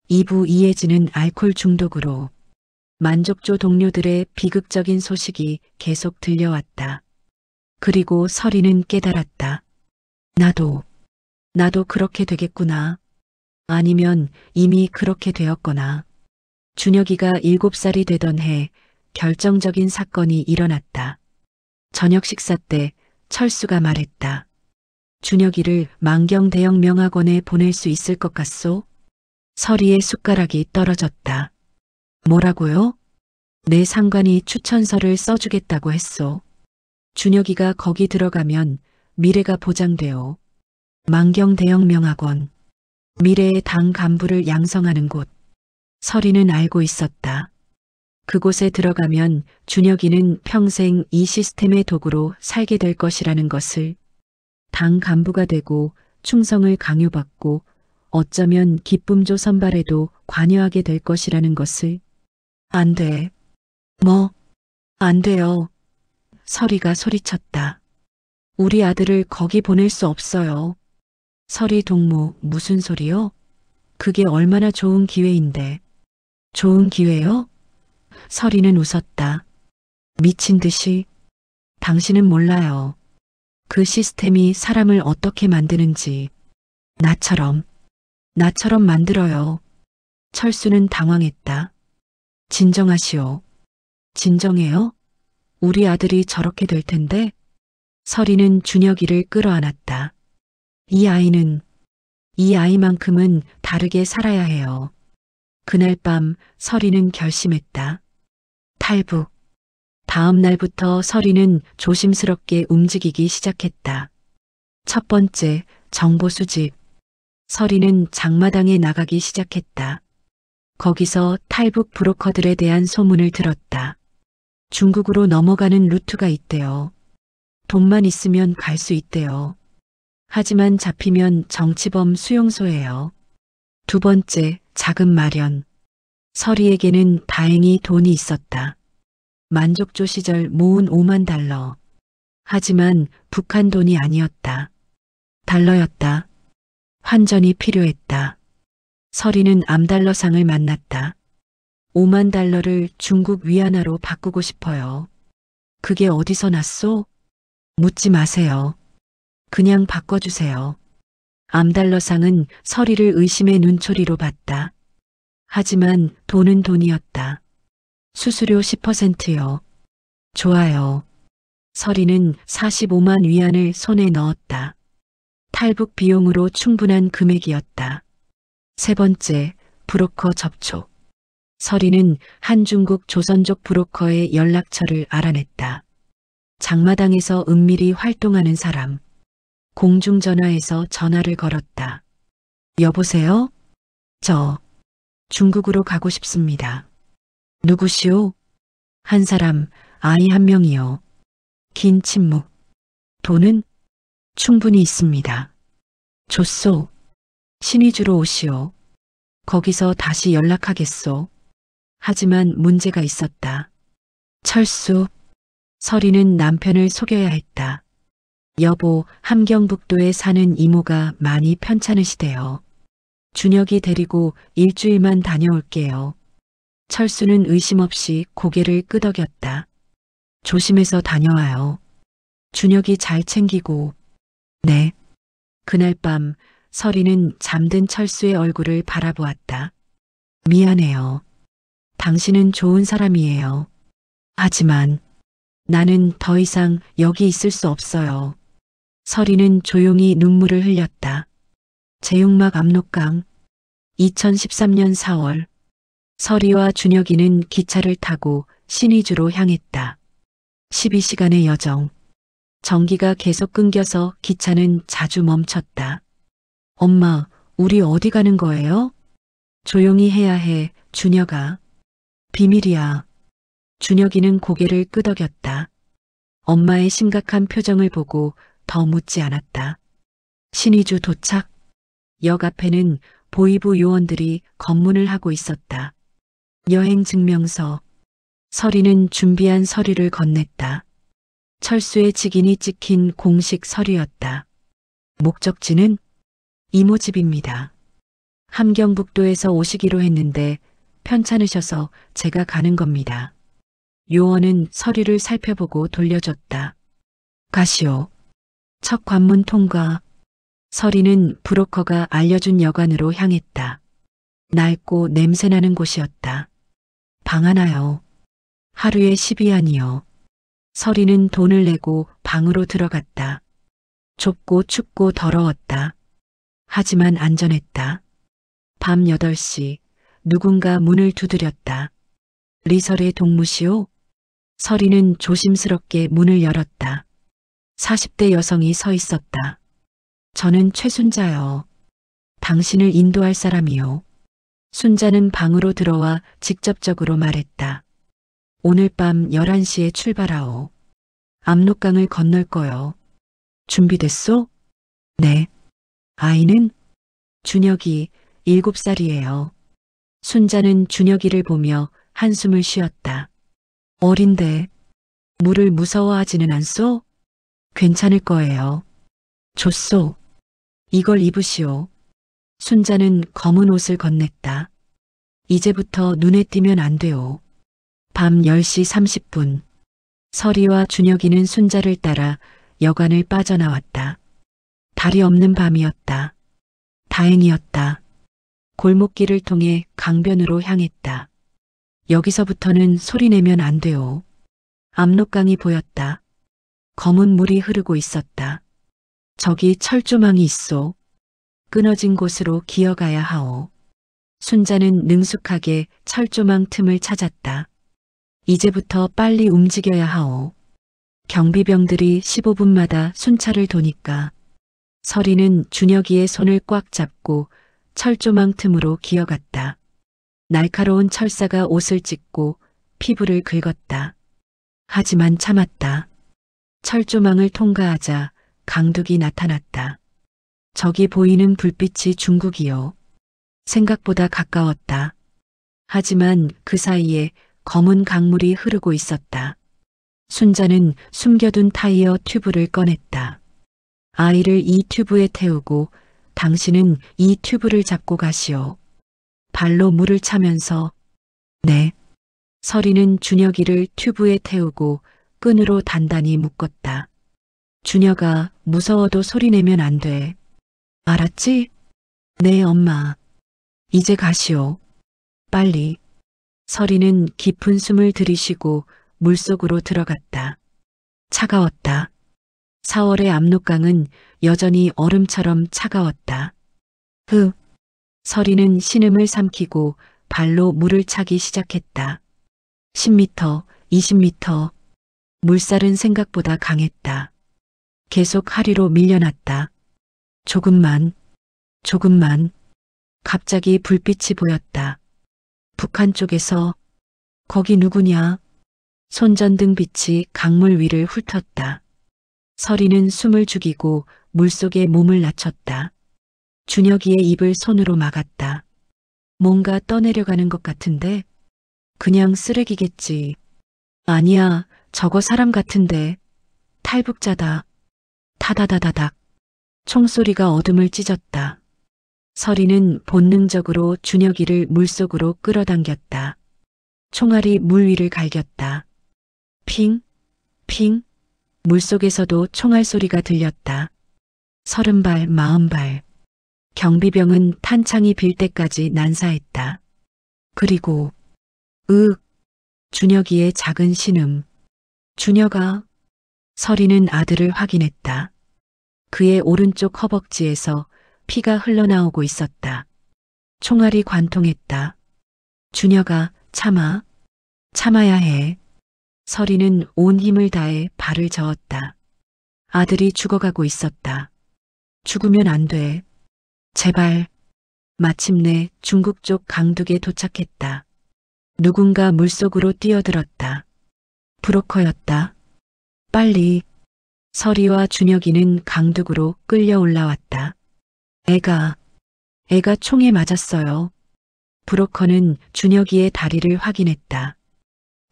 이부 이해진은 알코올 중독으로 만족조 동료들의 비극적인 소식이 계속 들려왔다. 그리고 설이는 깨달았다. 나도 그렇게 되겠구나. 아니면 이미 그렇게 되었거나. 준혁이가 7살이 되던 해 결정적인 사건이 일어났다. 저녁 식사 때 철수가 말했다. 준혁이를 만경 대형 명학원에 보낼 수 있을 것 같소? 설이의 숟가락이 떨어졌다. 뭐라고요? 내 상관이 추천서를 써주겠다고 했소. 준혁이가 거기 들어가면 미래가 보장되어. 만경 대형 명학원. 미래의 당 간부를 양성하는 곳. 설이는 알고 있었다. 그곳에 들어가면 준혁이는 평생 이 시스템의 도구로 살게 될 것이라는 것을. 당 간부가 되고 충성을 강요받고 어쩌면 기쁨조 선발에도 관여하게 될 것이라는 것을. 안 돼. 뭐? 안 돼요. 설이가 소리쳤다. 우리 아들을 거기 보낼 수 없어요. 설이 동무 무슨 소리요? 그게 얼마나 좋은 기회인데. 좋은 기회요? 설이는 웃었다. 미친 듯이. 당신은 몰라요. 그 시스템이 사람을 어떻게 만드는지. 나처럼 만들어요. 철수는 당황했다. 진정하시오. 진정해요? 우리 아들이 저렇게 될 텐데. 설이는 준혁이를 끌어안았다. 이 아이만큼은 다르게 살아야 해요. 그날 밤 설이는 결심했다. 탈북. 다음 날부터 설이는 조심스럽게 움직이기 시작했다. 첫 번째, 정보 수집. 설이는 장마당에 나가기 시작했다. 거기서 탈북 브로커들에 대한 소문을 들었다. 중국으로 넘어가는 루트가 있대요. 돈만 있으면 갈 수 있대요. 하지만 잡히면 정치범 수용소예요. 두 번째, 자금 마련. 설이에게는 다행히 돈이 있었다. 만족조 시절 모은 5만 달러. 하지만 북한 돈이 아니었다. 달러였다. 환전이 필요했다. 설이는 암달러상을 만났다. 5만 달러를 중국 위안화로 바꾸고 싶어요. 그게 어디서 났소? 묻지 마세요. 그냥 바꿔주세요. 암달러상은 설이를 의심의 눈초리로 봤다. 하지만 돈은 돈이었다. 수수료 10%요. 좋아요. 설이는 45만 위안을 손에 넣었다. 탈북 비용으로 충분한 금액이었다. 세 번째, 브로커 접촉. 설이는 한중국 조선족 브로커의 연락처를 알아냈다. 장마당에서 은밀히 활동하는 사람. 공중전화에서 전화를 걸었다. 여보세요? 저 중국으로 가고 싶습니다. 누구시오? 한 사람, 아이 한 명이요. 긴 침묵. 돈은? 충분히 있습니다. 줬소. 신의주로 오시오. 거기서 다시 연락하겠소. 하지만 문제가 있었다. 철수. 설이는 남편을 속여야 했다. 여보, 함경북도에 사는 이모가 많이 편찮으시대요. 준혁이 데리고 일주일만 다녀올게요. 철수는 의심 없이 고개를 끄덕였다. 조심해서 다녀와요. 준혁이 잘 챙기고. 네. 그날 밤 설이는 잠든 철수의 얼굴을 바라보았다. 미안해요. 당신은 좋은 사람이에요. 하지만 나는 더 이상 여기 있을 수 없어요. 설이는 조용히 눈물을 흘렸다. 제육막 압록강. 2013년 4월. 설이와 준혁이는 기차를 타고 신의주로 향했다. 12시간의 여정. 전기가 계속 끊겨서 기차는 자주 멈췄다. 엄마, 우리 어디 가는 거예요? 조용히 해야 해, 준혁아. 비밀이야. 준혁이는 고개를 끄덕였다. 엄마의 심각한 표정을 보고 더 묻지 않았다. 신의주 도착. 역 앞에는 보이부 요원들이 검문을 하고 있었다. 여행 증명서. 설이는 준비한 서류를 건넸다. 철수의 직인이 찍힌 공식 서류였다. 목적지는 이모 집입니다. 함경북도에서 오시기로 했는데 편찮으셔서 제가 가는 겁니다. 요원은 서류를 살펴보고 돌려줬다. 가시오. 첫 관문 통과. 서리는 브로커가 알려준 여관으로 향했다. 낡고 냄새나는 곳이었다. 방 하나요. 하루에 10위안이요. 서리는 돈을 내고 방으로 들어갔다. 좁고 춥고 더러웠다. 하지만 안전했다. 밤 8시 누군가 문을 두드렸다. 리설의 동무시오? 서리는 조심스럽게 문을 열었다. 40대 여성이 서 있었다. 저는 최순자요. 당신을 인도할 사람이요. 순자는 방으로 들어와 직접적으로 말했다. 오늘 밤 11시에 출발하오. 압록강을 건널 거요. 준비됐소? 네. 아이는? 준혁이 7살이에요. 순자는 준혁이를 보며 한숨을 쉬었다. 어린데 물을 무서워하지는 않소? 괜찮을 거예요. 좋소. 이걸 입으시오. 순자는 검은 옷을 건넸다. 이제부터 눈에 띄면 안 돼요. 밤 10시 30분. 서리와 준혁이는 순자를 따라 여관을 빠져나왔다. 달이 없는 밤이었다. 다행이었다. 골목길을 통해 강변으로 향했다. 여기서부터는 소리내면 안 돼요. 압록강이 보였다. 검은 물이 흐르고 있었다. 저기 철조망이 있소. 끊어진 곳으로 기어가야 하오. 순자는 능숙하게 철조망 틈을 찾았다. 이제부터 빨리 움직여야 하오. 경비병들이 15분마다 순찰을 도니까 서리는 준혁이의 손을 꽉 잡고 철조망 틈으로 기어갔다. 날카로운 철사가 옷을 찢고 피부를 긁었다. 하지만 참았다. 철조망을 통과하자 강둑이 나타났다. 저기 보이는 불빛이 중국이요. 생각보다 가까웠다. 하지만 그 사이에 검은 강물이 흐르고 있었다. 순자는 숨겨둔 타이어 튜브를 꺼냈다. 아이를 이 튜브에 태우고 당신은 이 튜브를 잡고 가시오. 발로 물을 차면서 네. 서리는 준혁이를 튜브에 태우고 끈으로 단단히 묶었다. 준혁아, 무서워도 소리내면 안 돼. 알았지? 네, 엄마. 이제 가시오. 빨리. 서리는 깊은 숨을 들이쉬고 물속으로 들어갔다. 차가웠다. 4월의 압록강은 여전히 얼음처럼 차가웠다. 서리는 신음을 삼키고 발로 물을 차기 시작했다. 10m, 20m. 물살은 생각보다 강했다. 계속 하류로 밀려났다. 조금만. 갑자기 불빛이 보였다. 북한 쪽에서 거기 누구냐? 손전등 빛이 강물 위를 훑었다. 서리는 숨을 죽이고 물속에 몸을 낮췄다. 준혁이의 입을 손으로 막았다. 뭔가 떠내려가는 것 같은데? 그냥 쓰레기겠지. 아니야, 저거 사람 같은데. 탈북자다. 타다다다닥. 총소리가 어둠을 찢었다. 서리는 본능적으로 준혁이를 물속으로 끌어당겼다. 총알이 물 위를 갈겼다. 핑, 핑. 물속에서도 총알 소리가 들렸다. 30발, 40발. 경비병은 탄창이 빌 때까지 난사했다. 그리고 준혁이의 작은 신음. 준혁아. 서리는 아들을 확인했다. 그의 오른쪽 허벅지에서 피가 흘러나오고 있었다. 총알이 관통했다. 준혁아, 참아야 해. 서리는 온 힘을 다해 발을 저었다. 아들이 죽어가고 있었다. 죽으면 안 돼. 제발. 마침내 중국 쪽 강둑에 도착했다. 누군가 물속으로 뛰어들었다. 브로커였다. 빨리. 서리와 준혁이는 강둑으로 끌려 올라왔다. 애가 총에 맞았어요. 브로커는 준혁이의 다리를 확인했다.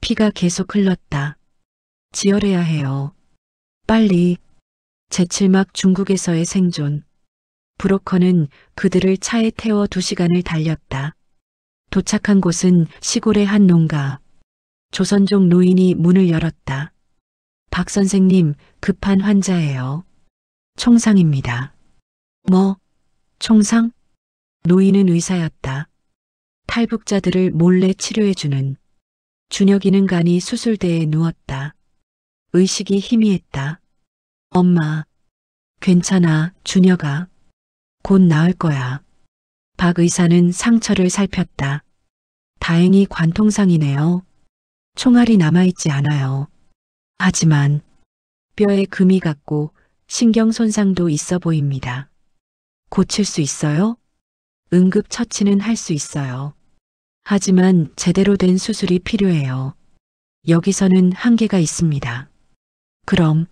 피가 계속 흘렀다. 지혈해야 해요. 빨리. 제칠막 중국에서의 생존. 브로커는 그들을 차에 태워 2시간을 달렸다. 도착한 곳은 시골의 한 농가. 조선족 노인이 문을 열었다. 박 선생님, 급한 환자예요. 총상입니다. 뭐, 총상? 노인은 의사였다. 탈북자들을 몰래 치료해주는. 준혁이는 간이 수술대에 누웠다. 의식이 희미했다. 엄마, 괜찮아, 준혁아. 곧 나을 거야. 박 의사는 상처를 살폈다. 다행히 관통상이네요. 총알이 남아있지 않아요. 하지만 뼈에 금이 갔고 신경 손상도 있어 보입니다. 고칠 수 있어요? 응급 처치는 할 수 있어요. 하지만 제대로 된 수술이 필요해요. 여기서는 한계가 있습니다. 그럼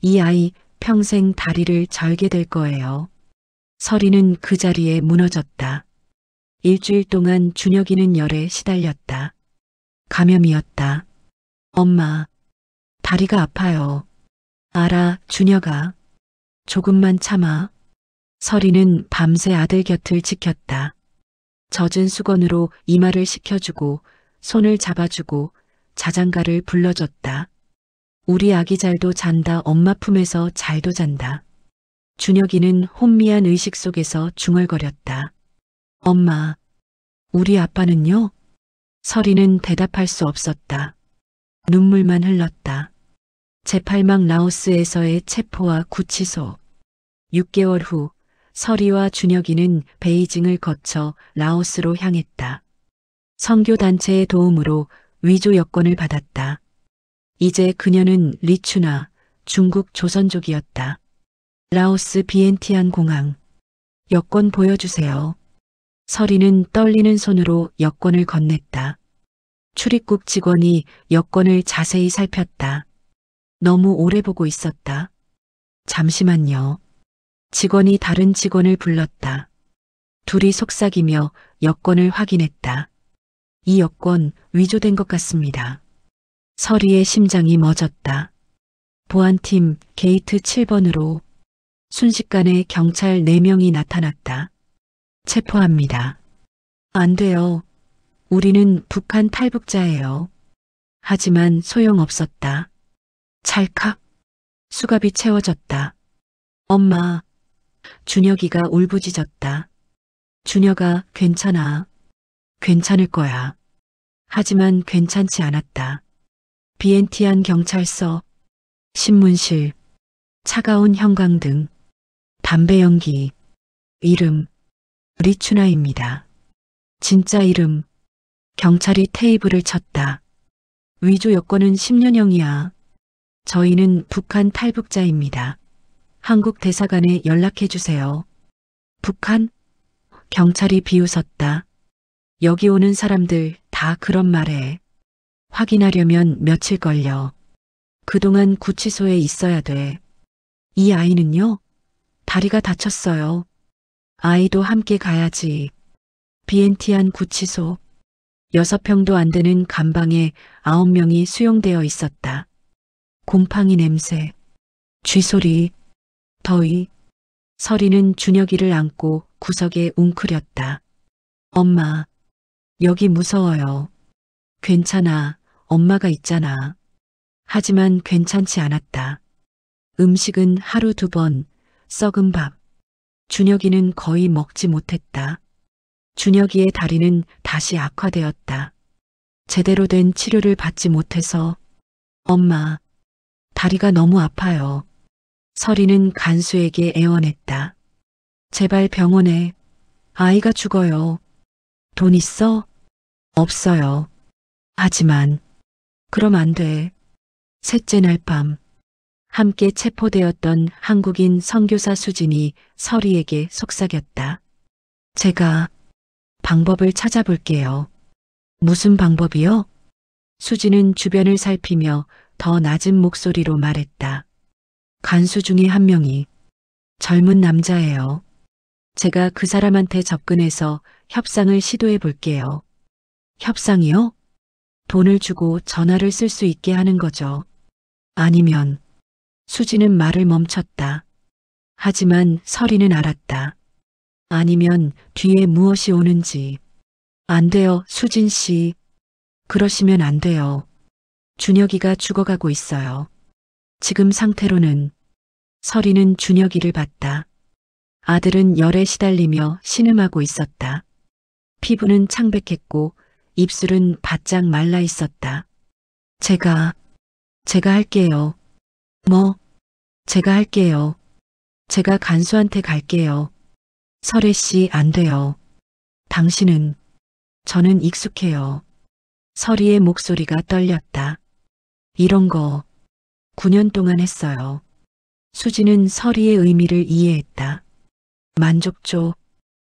이 아이 평생 다리를 절게 될 거예요. 서리는 그 자리에 무너졌다. 일주일 동안 준혁이는 열에 시달렸다. 감염이었다. 엄마, 다리가 아파요. 알아, 준혁아. 조금만 참아. 서리는 밤새 아들 곁을 지켰다. 젖은 수건으로 이마를 식혀주고 손을 잡아주고 자장가를 불러줬다. 우리 아기 잘도 잔다. 엄마 품에서 잘도 잔다. 준혁이는 혼미한 의식 속에서 중얼거렸다. 엄마, 우리 아빠는요? 서리는 대답할 수 없었다. 눈물만 흘렀다. 제8막 라오스에서의 체포와 구치소. 6개월 후 서리와 준혁이는 베이징을 거쳐 라오스로 향했다. 선교단체의 도움으로 위조 여권을 받았다. 이제 그녀는 리추나 중국 조선족이었다. 라오스 비엔티안 공항. 여권 보여주세요. 서리는 떨리는 손으로 여권을 건넸다. 출입국 직원이 여권을 자세히 살폈다. 너무 오래 보고 있었다. 잠시만요. 직원이 다른 직원을 불렀다. 둘이 속삭이며 여권을 확인했다. 이 여권 위조된 것 같습니다. 서리의 심장이 멎었다. 보안팀 게이트 7번으로 순식간에 경찰 4명이 나타났다. 체포합니다. 안 돼요. 우리는 북한 탈북자예요. 하지만 소용없었다. 찰칵. 수갑이 채워졌다. 엄마. 준혁이가 울부짖었다. 준혁아, 괜찮아. 괜찮을 거야. 하지만 괜찮지 않았다. 비엔티안 경찰서, 신문실, 차가운 형광등, 담배 연기, 이름, 리추나입니다. 진짜 이름. 경찰이 테이블을 쳤다. 위조 여권은 10년형이야. 저희는 북한 탈북자입니다. 한국 대사관에 연락해 주세요. 북한? 경찰이 비웃었다. 여기 오는 사람들 다 그런 말해. 확인하려면 며칠 걸려. 그동안 구치소에 있어야 돼. 이 아이는요? 다리가 다쳤어요. 아이도 함께 가야지. 비엔티안 구치소. 6평도 안 되는 감방에 9명이 수용되어 있었다. 곰팡이 냄새, 쥐소리, 더위. 서리는 준혁이를 안고 구석에 웅크렸다. 엄마, 여기 무서워요. 괜찮아, 엄마가 있잖아. 하지만 괜찮지 않았다. 음식은 하루 2번, 썩은 밥. 준혁이는 거의 먹지 못했다. 준혁이의 다리는 다시 악화되었다. 제대로 된 치료를 받지 못해서. 엄마, 다리가 너무 아파요. 서리는 간수에게 애원했다. 제발 병원에. 아이가 죽어요. 돈 있어? 없어요. 하지만 그럼 안 돼. 셋째 날 밤 함께 체포되었던 한국인 선교사 수진이 서리에게 속삭였다. 제가 방법을 찾아볼게요. 무슨 방법이요? 수진은 주변을 살피며 더 낮은 목소리로 말했다. 간수 중에 한 명이 젊은 남자예요. 제가 그 사람한테 접근해서 협상을 시도해 볼게요. 협상이요? 돈을 주고 전화를 쓸 수 있게 하는 거죠. 아니면. 수지는 말을 멈췄다. 하지만 서리는 알았다. 아니면 뒤에 무엇이 오는지. 안 돼요, 수진 씨. 그러시면 안 돼요. 준혁이가 죽어가고 있어요. 지금 상태로는. 서리는 준혁이를 봤다. 아들은 열에 시달리며 신음하고 있었다. 피부는 창백했고 입술은 바짝 말라 있었다. 제가 할게요. 뭐? 제가 할게요. 제가 간수한테 갈게요. 설혜 씨, 안 돼요. 당신은, 저는 익숙해요. 서리의 목소리가 떨렸다. 이런 거 9년 동안 했어요. 수지는 서리의 의미를 이해했다. 만족조.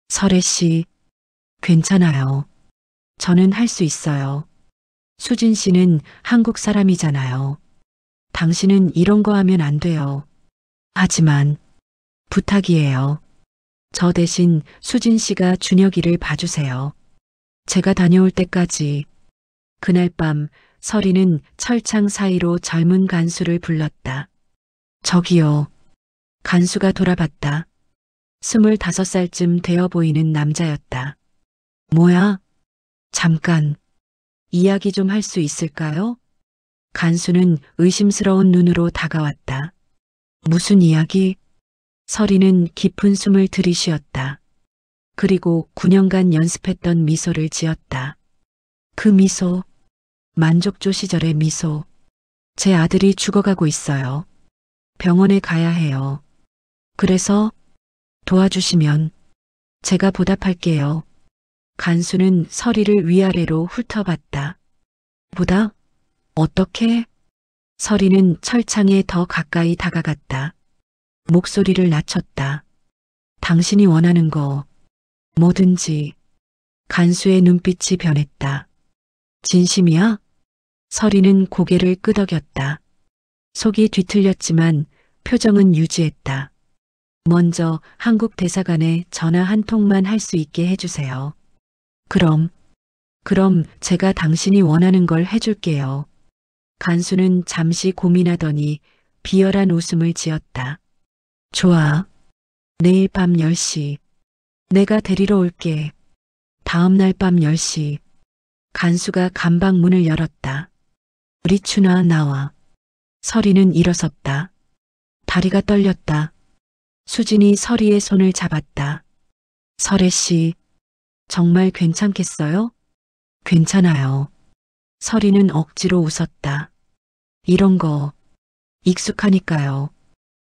설혜 씨, 괜찮아요. 저는 할 수 있어요. 수진 씨는 한국 사람이잖아요. 당신은 이런 거 하면 안 돼요. 하지만 부탁이에요. 저 대신 수진 씨가 준혁이를 봐주세요. 제가 다녀올 때까지. 그날 밤 서리는 철창 사이로 젊은 간수를 불렀다. 저기요. 간수가 돌아봤다. 25살쯤 되어 보이는 남자였다. 뭐야? 잠깐. 이야기 좀 할 수 있을까요? 간수는 의심스러운 눈으로 다가왔다. 무슨 이야기? 서리는 깊은 숨을 들이쉬었다. 그리고 9년간 연습했던 미소를 지었다. 그 미소, 만족조 시절의 미소. 제 아들이 죽어가고 있어요. 병원에 가야 해요. 그래서 도와주시면 제가 보답할게요. 간수는 서리를 위아래로 훑어봤다. 보다? 어떻게? 서리는 철창에 더 가까이 다가갔다. 목소리를 낮췄다. 당신이 원하는 거 뭐든지. 간수의 눈빛이 변했다. 진심이야? 서리는 고개를 끄덕였다. 속이 뒤틀렸지만 표정은 유지했다. 먼저 한국 대사관에 전화 한 통만 할 수 있게 해주세요. 그럼 제가 당신이 원하는 걸 해줄게요. 간수는 잠시 고민하더니 비열한 웃음을 지었다. 좋아. 내일 밤 10시. 내가 데리러 올게. 다음 날 밤 10시. 간수가 감방 문을 열었다. 리춘아, 나와. 서리는 일어섰다. 다리가 떨렸다. 수진이 서리의 손을 잡았다. 설혜 씨, 정말 괜찮겠어요? 괜찮아요. 서리는 억지로 웃었다. 이런 거 익숙하니까요.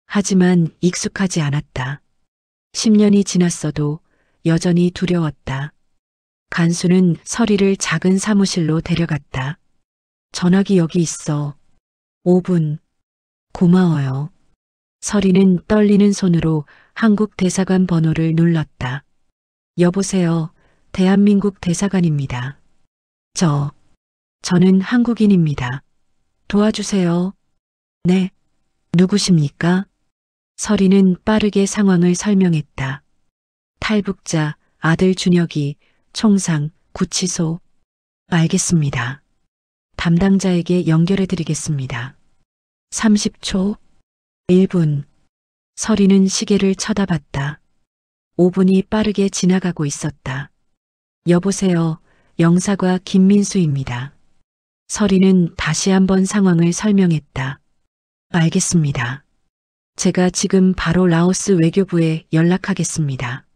하지만 익숙하지 않았다. 10년이 지났어도 여전히 두려웠다. 간수는 서리를 작은 사무실로 데려갔다. 전화기 여기 있어. 5분. 고마워요. 서리는 떨리는 손으로 한국 대사관 번호를 눌렀다. 여보세요. 대한민국 대사관입니다. 저는 한국인입니다. 도와주세요. 네. 누구십니까? 서리는 빠르게 상황을 설명했다. 탈북자, 아들 준혁이, 총상, 구치소. 알겠습니다. 담당자에게 연결해 드리겠습니다. 30초. 1분. 서리는 시계를 쳐다봤다. 5분이 빠르게 지나가고 있었다. 여보세요. 영사과 김민수입니다. 서리는 다시 한번 상황을 설명했다. 알겠습니다. 제가 지금 바로 라오스 외교부에 연락하겠습니다.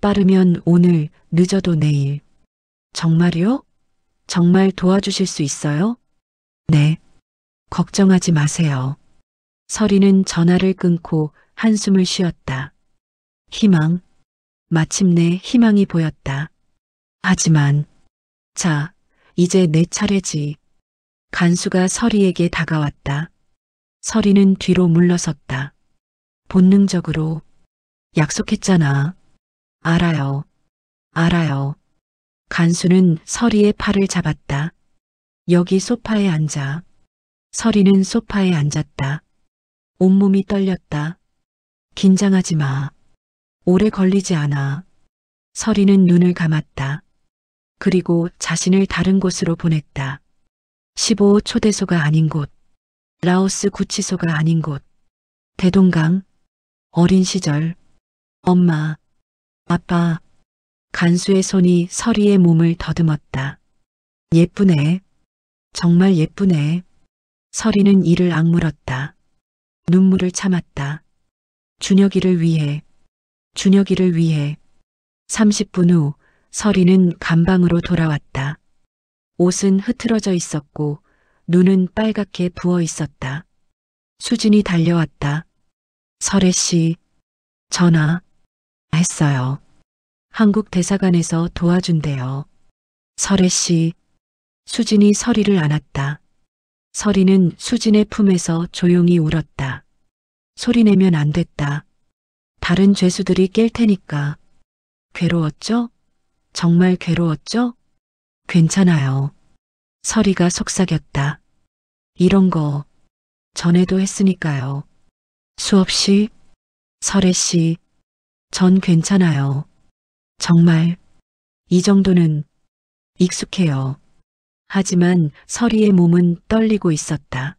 빠르면 오늘, 늦어도 내일. 정말요? 정말 도와주실 수 있어요? 네. 걱정하지 마세요. 서리는 전화를 끊고 한숨을 쉬었다. 희망. 마침내 희망이 보였다. 하지만, 자, 이제 내 차례지. 간수가 서리에게 다가왔다. 서리는 뒤로 물러섰다. 본능적으로, 약속했잖아. 알아요. 간수는 서리의 팔을 잡았다. 여기 소파에 앉아. 서리는 소파에 앉았다. 온몸이 떨렸다. 긴장하지 마. 오래 걸리지 않아. 서리는 눈을 감았다. 그리고 자신을 다른 곳으로 보냈다. 15 초대소가 아닌 곳. 라오스 구치소가 아닌 곳. 대동강. 어린 시절, 엄마, 아빠, 간수의 손이 서리의 몸을 더듬었다. 예쁘네. 정말 예쁘네. 서리는 이를 악물었다. 눈물을 참았다. 준혁이를 위해, 준혁이를 위해. 30분 후 서리는 감방으로 돌아왔다. 옷은 흐트러져 있었고 눈은 빨갛게 부어 있었다. 수진이 달려왔다. 설혜 씨, 전화 했어요. 한국 대사관에서 도와준대요. 설혜 씨, 수진이 서리를 안았다. 서리는 수진의 품에서 조용히 울었다. 소리내면 안 됐다. 다른 죄수들이 깰 테니까. 괴로웠죠? 정말 괴로웠죠? 괜찮아요. 서리가 속삭였다. 이런 거 전에도 했으니까요. 수없이? 설혜 씨, 전 괜찮아요. 정말 이 정도는 익숙해요. 하지만 서리의 몸은 떨리고 있었다.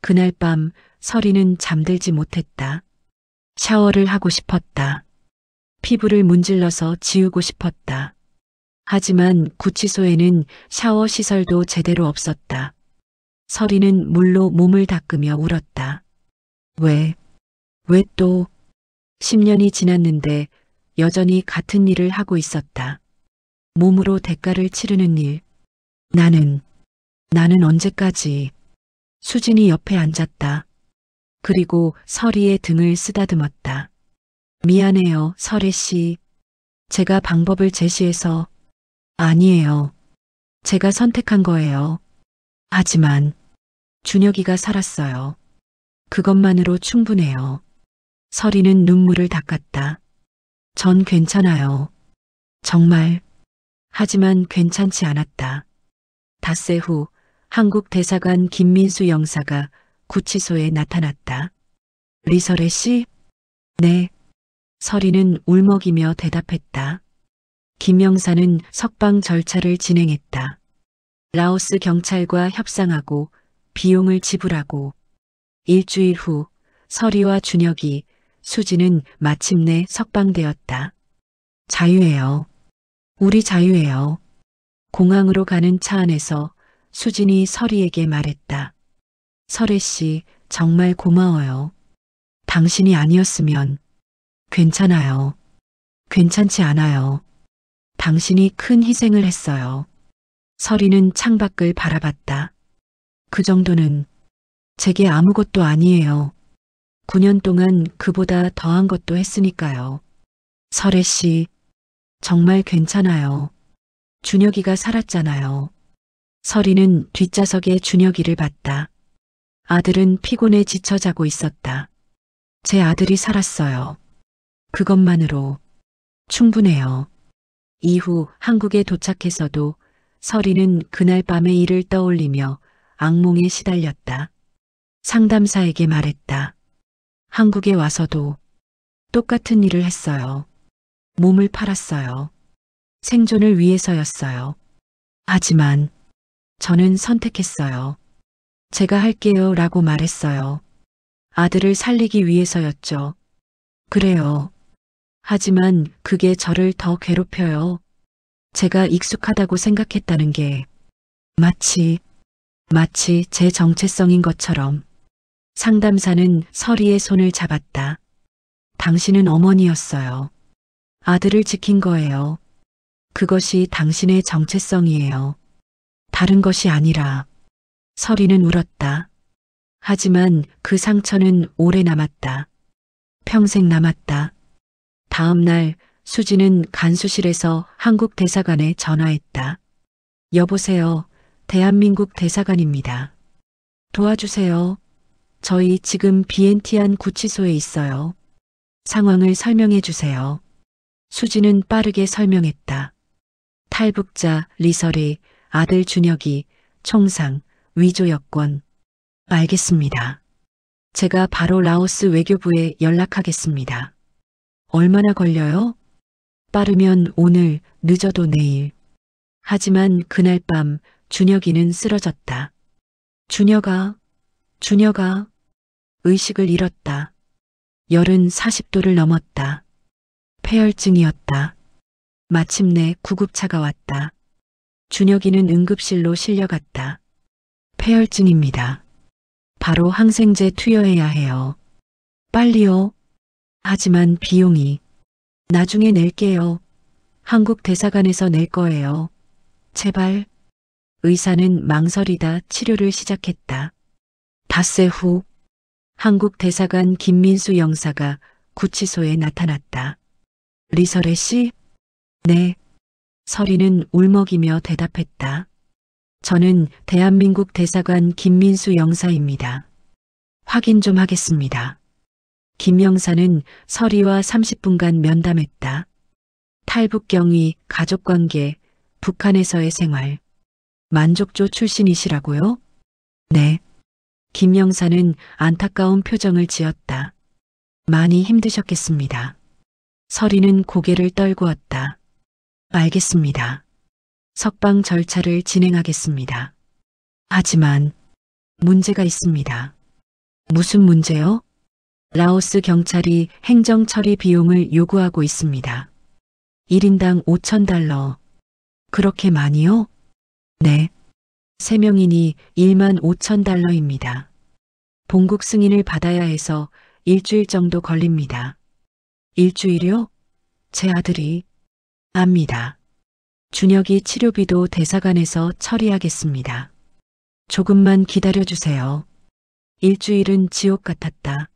그날 밤 서리는 잠들지 못했다. 샤워를 하고 싶었다. 피부를 문질러서 지우고 싶었다. 하지만 구치소에는 샤워 시설도 제대로 없었다. 서리는 물로 몸을 닦으며 울었다. 왜 또 10년이 지났는데 여전히 같은 일을 하고 있었다. 몸으로 대가를 치르는 일. 나는 언제까지. 수진이 옆에 앉았다. 그리고 서리의 등을 쓰다듬었다. 미안해요, 설혜 씨. 제가 방법을 제시해서. 아니에요. 제가 선택한 거예요. 하지만 준혁이가 살았어요. 그것만으로 충분해요. 서리는 눈물을 닦았다. 전 괜찮아요. 정말. 하지만 괜찮지 않았다. 닷새 후 한국 대사관 김민수 영사가 구치소에 나타났다. 리설혜 씨? 네. 서리는 울먹이며 대답했다. 김 영사는 석방 절차를 진행했다. 라오스 경찰과 협상하고 비용을 지불하고 일주일 후 서리와 준혁이, 수지는 마침내 석방되었다. 자유예요. 우리 자유예요. 공항으로 가는 차 안에서 수진이 서리에게 말했다. 설혜 씨, 정말 고마워요. 당신이 아니었으면. 괜찮아요. 괜찮지 않아요. 당신이 큰 희생을 했어요. 서리는 창밖을 바라봤다. 그 정도는 제게 아무것도 아니에요. 9년 동안 그보다 더한 것도 했으니까요. 설혜 씨, 정말 괜찮아요. 준혁이가 살았잖아요. 서리는 뒷좌석에 준혁이를 봤다. 아들은 피곤해 지쳐 자고 있었다. 제 아들이 살았어요. 그것만으로 충분해요. 이후 한국에 도착해서도 서리는 그날 밤의 일을 떠올리며 악몽에 시달렸다. 상담사에게 말했다. 한국에 와서도 똑같은 일을 했어요. 몸을 팔았어요. 생존을 위해서였어요. 하지만 저는 선택했어요. 제가 할게요 라고 말했어요. 아들을 살리기 위해서였죠. 그래요. 하지만 그게 저를 더 괴롭혀요. 제가 익숙하다고 생각했다는 게 마치 제 정체성인 것처럼. 상담사는 서리의 손을 잡았다. 당신은 어머니였어요. 아들을 지킨 거예요. 그것이 당신의 정체성이에요. 다른 것이 아니라. 서리는 울었다. 하지만 그 상처는 오래 남았다. 평생 남았다. 다음 날 수지는 간수실에서 한국 대사관에 전화했다. 여보세요. 대한민국 대사관입니다. 도와주세요. 저희 지금 비엔티안 구치소에 있어요. 상황을 설명해 주세요. 수지는 빠르게 설명했다. 탈북자 리설이, 아들 준혁이, 총상, 위조 여권. 알겠습니다. 제가 바로 라오스 외교부에 연락하겠습니다. 얼마나 걸려요? 빠르면 오늘, 늦어도 내일. 하지만 그날 밤 준혁이는 쓰러졌다. 준혁아, 의식을 잃었다. 열은 40도를 넘었다. 폐혈증이었다. 마침내 구급차가 왔다. 준혁이는 응급실로 실려갔다. 폐혈증입니다. 바로 항생제 투여해야 해요. 빨리요. 하지만 비용이. 나중에 낼게요. 한국 대사관에서 낼 거예요. 제발. 의사는 망설이다 치료를 시작했다. 닷새 후 한국 대사관 김민수 영사가 구치소에 나타났다. 리설애 씨? 네. 설이는 울먹이며 대답했다. 저는 대한민국 대사관 김민수 영사입니다. 확인 좀 하겠습니다. 김 영사는 설이와 30분간 면담했다. 탈북 경위, 가족관계, 북한에서의 생활. 만족조 출신이시라고요? 네. 김 영사는 안타까운 표정을 지었다. 많이 힘드셨겠습니다. 설이는 고개를 떨구었다. 알겠습니다. 석방 절차를 진행하겠습니다. 하지만 문제가 있습니다. 무슨 문제요? 라오스 경찰이 행정 처리 비용을 요구하고 있습니다. 1인당 5,000달러. 그렇게 많이요? 네. 3명이니 15,000달러입니다. 본국 승인을 받아야 해서 일주일 정도 걸립니다. 일주일요? 제 아들이. 압니다. 준혁이 치료비도 대사관에서 처리하겠습니다. 조금만 기다려주세요. 일주일은 지옥 같았다.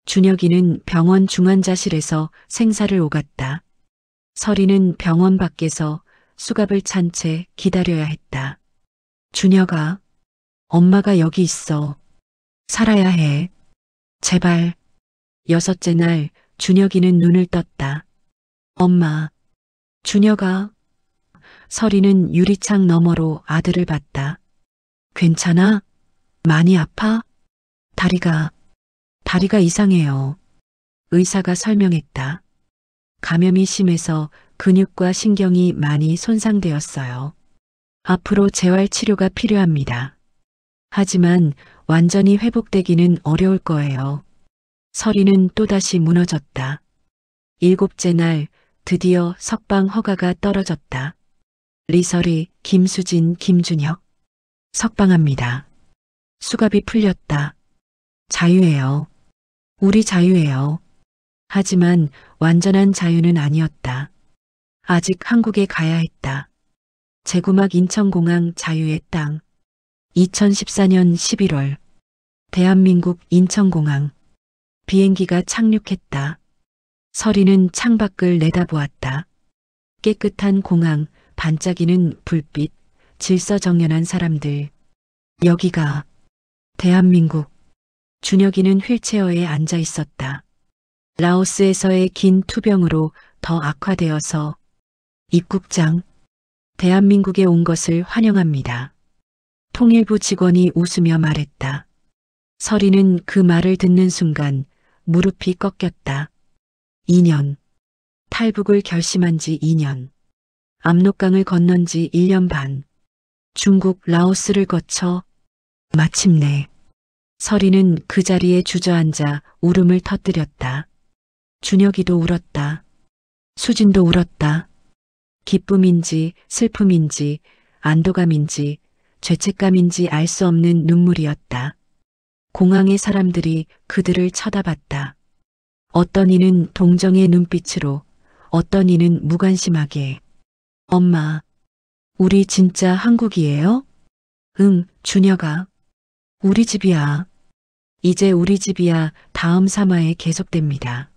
준혁이는 병원 중환자실에서 생사를 오갔다. 설이는 병원 밖에서 수갑을 찬 채 기다려야 했다. 준혁아, 엄마가 여기 있어. 살아야 해. 제발. 6째 날 준혁이는 눈을 떴다. 엄마. 준혁아. 설이는 유리창 너머로 아들을 봤다. 괜찮아? 많이 아파? 다리가 이상해요. 의사가 설명했다. 감염이 심해서 근육과 신경이 많이 손상되었어요. 앞으로 재활 치료가 필요합니다. 하지만 완전히 회복되기는 어려울 거예요. 설이는 또다시 무너졌다. 7째 날 드디어 석방 허가가 떨어졌다. 리설이, 김수진, 김준혁. 석방합니다. 수갑이 풀렸다. 자유예요. 우리 자유예요. 하지만 완전한 자유는 아니었다. 아직 한국에 가야 했다. 제구막 인천공항 자유의 땅. 2014년 11월. 대한민국 인천공항. 비행기가 착륙했다. 설이는 창밖을 내다보았다. 깨끗한 공항, 반짝이는 불빛, 질서정연한 사람들. 여기가 대한민국. 준혁이는 휠체어에 앉아 있었다. 라오스에서의 긴 투병으로 더 악화되어서 입국장, 대한민국에 온 것을 환영합니다. 통일부 직원이 웃으며 말했다. 설이는 그 말을 듣는 순간 무릎이 꺾였다. 2년. 탈북을 결심한 지 2년. 압록강을 건넌 지 1년 반. 중국, 라오스를 거쳐 마침내 설이는 그 자리에 주저앉아 울음을 터뜨렸다. 준혁이도 울었다. 수진도 울었다. 기쁨인지 슬픔인지 안도감인지 죄책감인지 알 수 없는 눈물이었다. 공항의 사람들이 그들을 쳐다봤다. 어떤 이는 동정의 눈빛으로, 어떤 이는 무관심하게. 엄마, 우리 진짜 한국이에요? 응, 준혁아. 우리 집이야. 이제 우리 집이야. 다음 3화에 계속됩니다.